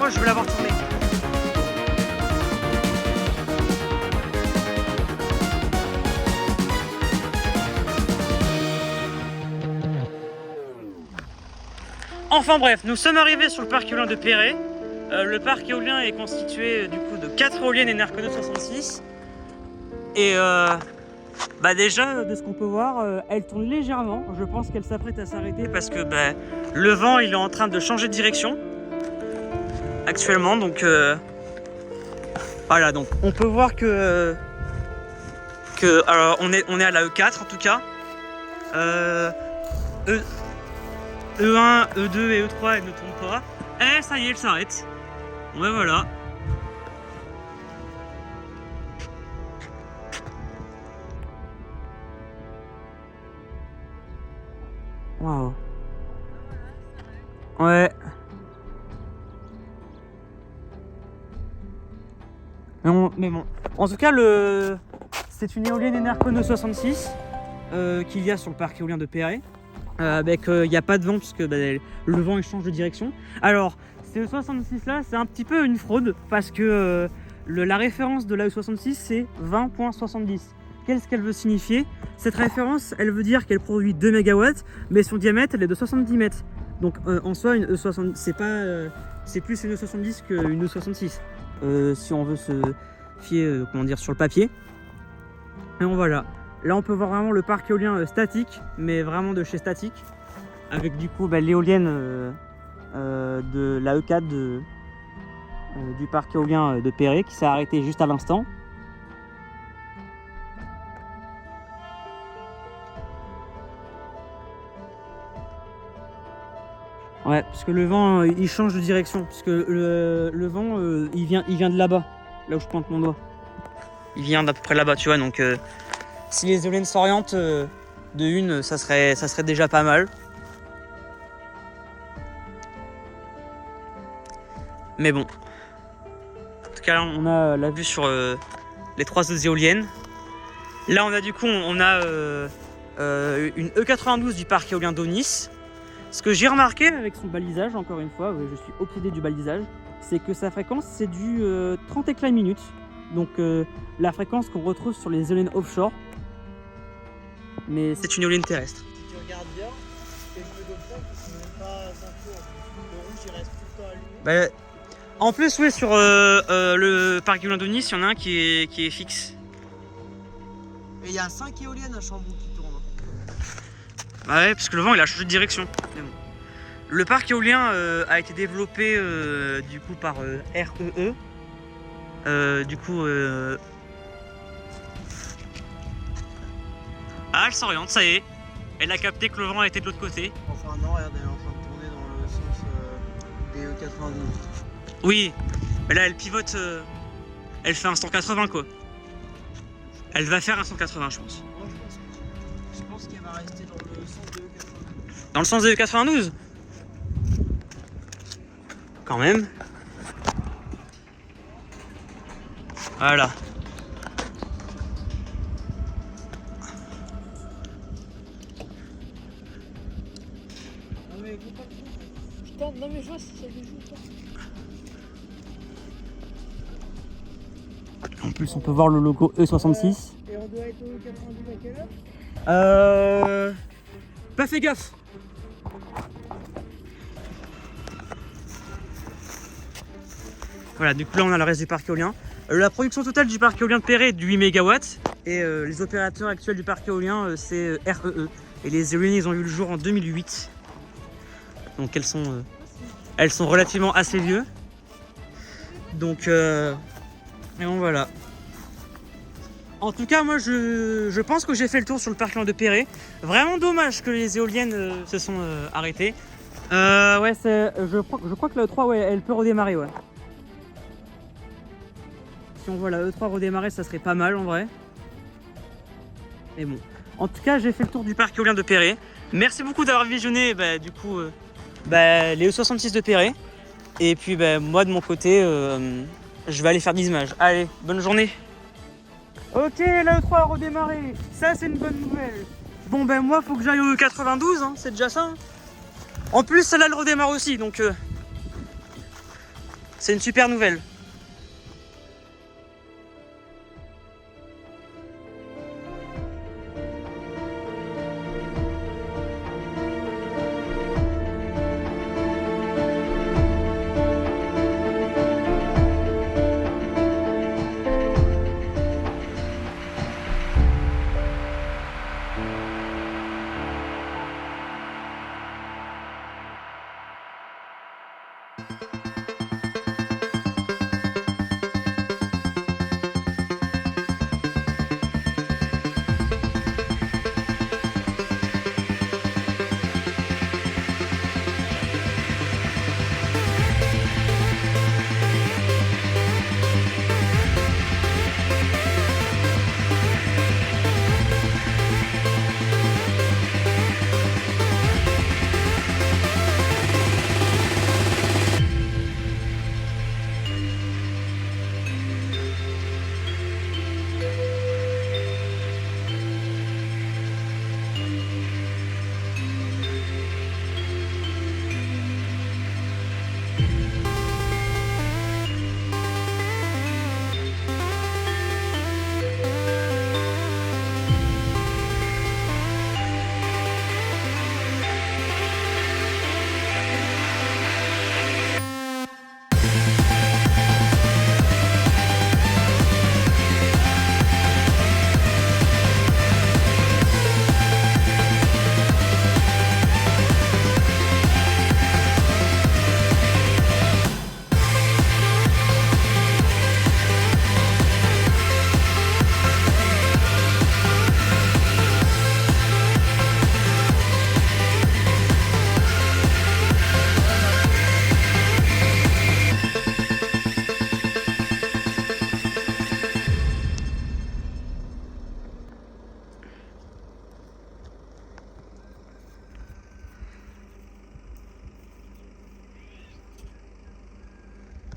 fois je vais l'avoir tourné. Enfin bref, nous sommes arrivés sur le parc éolien de Perret. Le parc éolien est constitué du coup de 4 éoliennes Enerconeux 66. Et déjà de ce qu'on peut voir, elle tourne légèrement. Je pense qu'elle s'apprête à s'arrêter parce que le vent il est en train de changer de direction actuellement. Donc voilà, donc on peut voir que alors on est à la E4 en tout cas. E1, E2 et E3 elle ne tourne pas. Eh ça y est, elle s'arrête. Bon ben voilà. Waouh. Ouais. Mais bon. En tout cas, c'est une éolienne Enerconeux 66 qu'il y a sur le parc éolien de Perret. Avec il n'y a pas de vent puisque le vent il change de direction. Alors, ce 66 là, c'est un petit peu une fraude parce que la référence de la E66 c'est 20.70. Qu'est-ce qu'elle veut signifier? Cette référence, elle veut dire qu'elle produit 2 MW, mais son diamètre elle est de 70 mètres. Donc en soi, une E70, c'est plus une E70 qu'une E66. Si on veut se fier sur le papier. Et donc voilà. Là on peut voir vraiment le parc éolien statique, mais vraiment de chez statique. Avec du coup l'éolienne de la E4 du parc éolien de Perret qui s'est arrêtée juste à l'instant. Ouais, parce que le vent il change de direction, puisque le vent il vient de là-bas, là où je pointe mon doigt. Il vient d'à peu près là-bas, tu vois, donc si les éoliennes s'orientent de une, ça serait déjà pas mal. Mais bon. En tout cas, là, on a la vue sur les 3 autres éoliennes. Là, on a du coup, une E92 du parc éolien d'Aunis. Ce que j'ai remarqué avec son balisage, encore une fois, je suis obsédé du balisage, c'est que sa fréquence, c'est du 30 éclats minutes. Donc la fréquence qu'on retrouve sur les éoliennes offshore. Mais c'est une éolienne terrestre. Si tu regardes bien, c'est le feu d'option qui ne même pas s'entoure. Le rouge il reste tout le temps allumé. En plus, oui, sur le parc éolien de Nice, il y en a un qui est fixe. Et il y a 5 éoliennes à Chambou qui tournent. Ouais, parce que le vent il a changé de direction. Bon. Le parc éolien a été développé du coup par REE. Ah, elle s'oriente, ça y est. Elle a capté que le vent était de l'autre côté. Enfin non, regarde, elle est en train de tourner dans le sens des E92. Oui, mais là elle pivote, elle fait un 180 quoi. Elle va faire un 180 je pense. Moi je pense qu'elle va rester dans le sens des E92. Dans le sens des E92 quand même. Voilà. Ah mais écoute pas trop. Putain, non mais je vois si ça déjoue ou pas. En plus on peut voir le logo E66. Et on doit être au 92 à quelle heure? Pas fait gaffe. Voilà, du coup là on a le reste du parc éolien. La production totale du parc éolien de Perret est de 8 MW et les opérateurs actuels du parc éolien c'est REE. Et les éoliennes ils ont eu le jour en 2008. Donc elles sont relativement assez vieux. Donc et bon voilà. En tout cas moi je pense que j'ai fait le tour sur le parc éolien de Perret. Vraiment dommage que les éoliennes se sont arrêtées. Ouais je crois que la E3 ouais, elle peut redémarrer ouais. Si on voit la E3 redémarrer, ça serait pas mal en vrai. Mais bon. En tout cas, j'ai fait le tour du parc éolien de Perret. Merci beaucoup d'avoir visionné les E66 de Perret. Et puis moi de mon côté, je vais aller faire des images. Allez, bonne journée. Ok, la E3 a redémarré. Ça, c'est une bonne nouvelle. Bon moi, faut que j'aille au 92, hein, c'est déjà ça. Hein. En plus, celle-là, elle redémarre aussi, donc... C'est une super nouvelle.